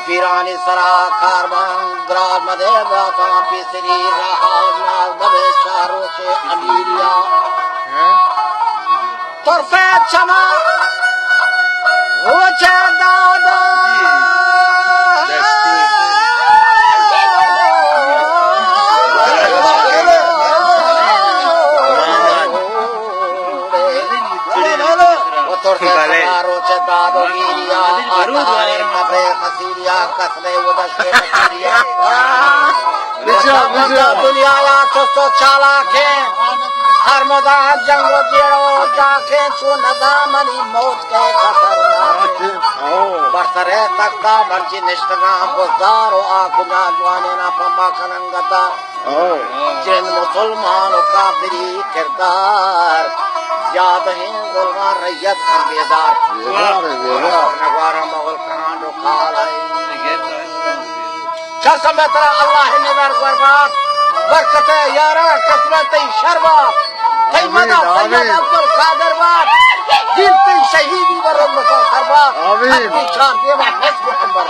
पीरानी सरा कारबान ग्राम मधे गाता पिसरी रहा नाग दबे चारों से अमीरिया तरफे चमा वो दादा दुनिया तो चाला के हर मदा जंगो जेड़ो जाके चो नदामनी मौत के बरतरे तक्का बर्ची निष्ठगा बुज़दारो आकुना जवाने ना पम्मा खनंगदा जिन मुसलमानों का बिरी किरदार याद है गुलवा रैयत बेदार नगवारा मगल कांडो खालाई कसम तेरा अल्लाह ने वर बर्बाद बरकत यारा किस्मत शर्मा कई मदा सैयद अब्दुल कादर बात दिल पे शहीदी वर मुसलमान आमीन शान देवा हस्ब अंबर